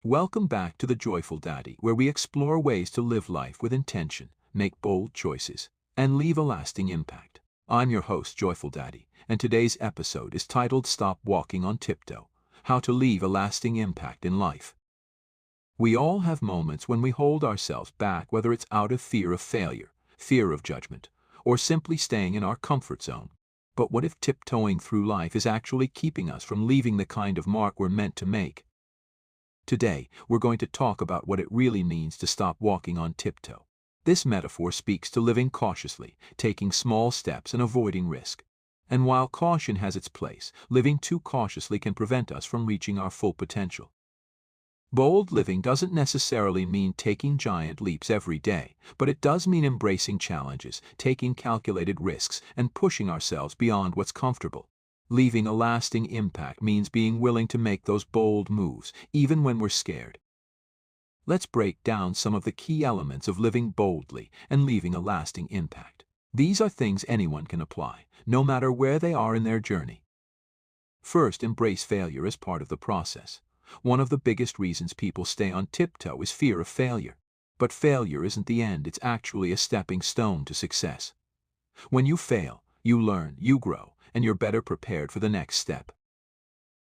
Welcome back to the Joyful Daddy, where we explore ways to live life with intention, make bold choices, and leave a lasting impact. I'm your host, Joyful Daddy, and today's episode is titled Stop Walking on Tiptoe: How to Leave a Lasting Impact in Life. We all have moments when we hold ourselves back, whether it's out of fear of failure, fear of judgment, or simply staying in our comfort zone. But what if tiptoeing through life is actually keeping us from leaving the kind of mark we're meant to make? Today, we're going to talk about what it really means to stop walking on tiptoe. This metaphor speaks to living cautiously, taking small steps and avoiding risk. And while caution has its place, living too cautiously can prevent us from reaching our full potential. Bold living doesn't necessarily mean taking giant leaps every day, but it does mean embracing challenges, taking calculated risks, and pushing ourselves beyond what's comfortable. Leaving a lasting impact means being willing to make those bold moves, even when we're scared. Let's break down some of the key elements of living boldly and leaving a lasting impact. These are things anyone can apply, no matter where they are in their journey. First, embrace failure as part of the process. One of the biggest reasons people stay on tiptoe is fear of failure. But failure isn't the end, it's actually a stepping stone to success. When you fail, you learn, you grow, and you're better prepared for the next step.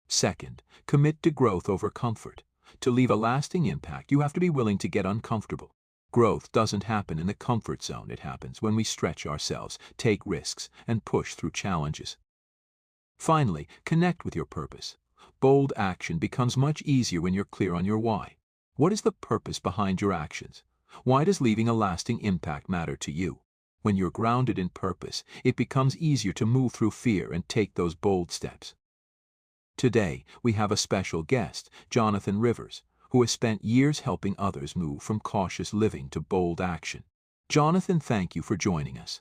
Second, commit to growth over comfort. To leave a lasting impact, you have to be willing to get uncomfortable. Growth doesn't happen in the comfort zone, it happens when we stretch ourselves, take risks, and push through challenges. Finally, connect with your purpose. Bold action becomes much easier when you're clear on your why. What is the purpose behind your actions? Why does leaving a lasting impact matter to you? When you're grounded in purpose, it becomes easier to move through fear and take those bold steps. Today, we have a special guest, Jonathan Rivers, who has spent years helping others move from cautious living to bold action. Jonathan, thank you for joining us.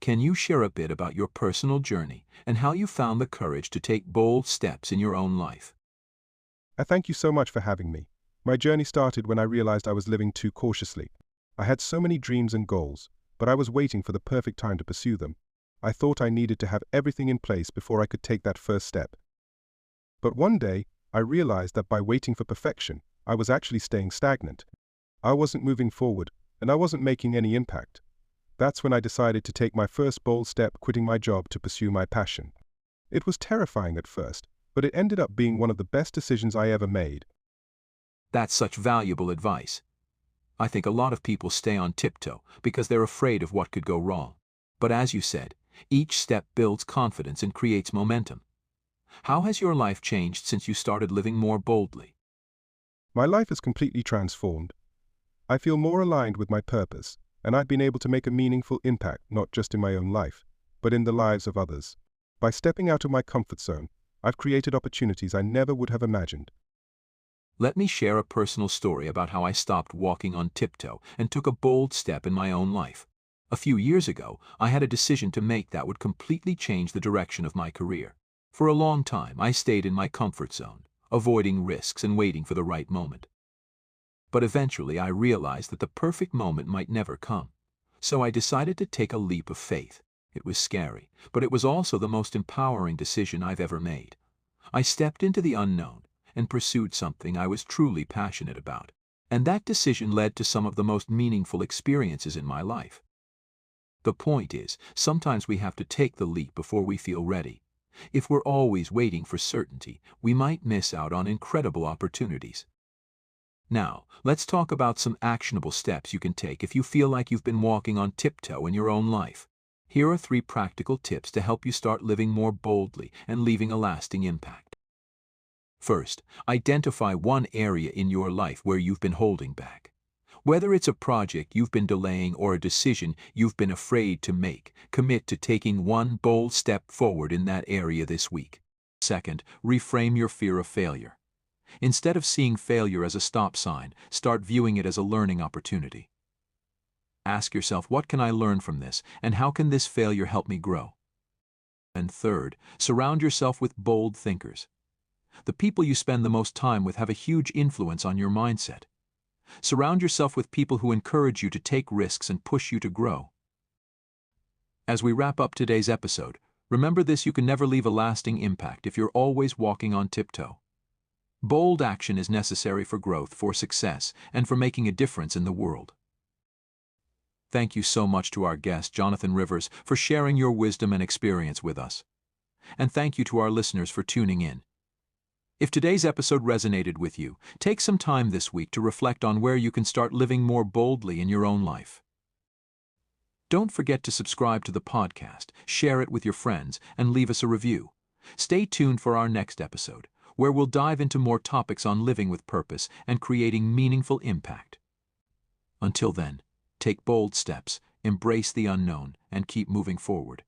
Can you share a bit about your personal journey and how you found the courage to take bold steps in your own life? I thank you so much for having me. My journey started when I realized I was living too cautiously. I had so many dreams and goals, but I was waiting for the perfect time to pursue them. I thought I needed to have everything in place before I could take that first step. But one day, I realized that by waiting for perfection, I was actually staying stagnant. I wasn't moving forward, and I wasn't making any impact. That's when I decided to take my first bold step, quitting my job to pursue my passion. It was terrifying at first, but it ended up being one of the best decisions I ever made. That's such valuable advice. I think a lot of people stay on tiptoe because they're afraid of what could go wrong. But as you said, each step builds confidence and creates momentum. How has your life changed since you started living more boldly? My life is completely transformed. I feel more aligned with my purpose, and I've been able to make a meaningful impact not just in my own life, but in the lives of others. By stepping out of my comfort zone, I've created opportunities I never would have imagined. Let me share a personal story about how I stopped walking on tiptoe and took a bold step in my own life. A few years ago, I had a decision to make that would completely change the direction of my career. For a long time, I stayed in my comfort zone, avoiding risks and waiting for the right moment. But eventually I realized that the perfect moment might never come. So I decided to take a leap of faith. It was scary, but it was also the most empowering decision I've ever made. I stepped into the unknown and pursued something I was truly passionate about. And that decision led to some of the most meaningful experiences in my life. The point is, sometimes we have to take the leap before we feel ready. If we're always waiting for certainty, we might miss out on incredible opportunities. Now, let's talk about some actionable steps you can take if you feel like you've been walking on tiptoe in your own life. Here are 3 practical tips to help you start living more boldly and leaving a lasting impact. First, identify one area in your life where you've been holding back. Whether it's a project you've been delaying or a decision you've been afraid to make, commit to taking one bold step forward in that area this week. Second, reframe your fear of failure. Instead of seeing failure as a stop sign, start viewing it as a learning opportunity. Ask yourself, what can I learn from this, and how can this failure help me grow? And third, surround yourself with bold thinkers. The people you spend the most time with have a huge influence on your mindset. Surround yourself with people who encourage you to take risks and push you to grow. As we wrap up today's episode, remember this: you can never leave a lasting impact if you're always walking on tiptoe. Bold action is necessary for growth, for success, and for making a difference in the world. Thank you so much to our guest, Jonathan Rivers, for sharing your wisdom and experience with us. And thank you to our listeners for tuning in. If today's episode resonated with you, take some time this week to reflect on where you can start living more boldly in your own life. Don't forget to subscribe to the podcast, share it with your friends, and leave us a review. Stay tuned for our next episode, where we'll dive into more topics on living with purpose and creating meaningful impact. Until then, take bold steps, embrace the unknown, and keep moving forward.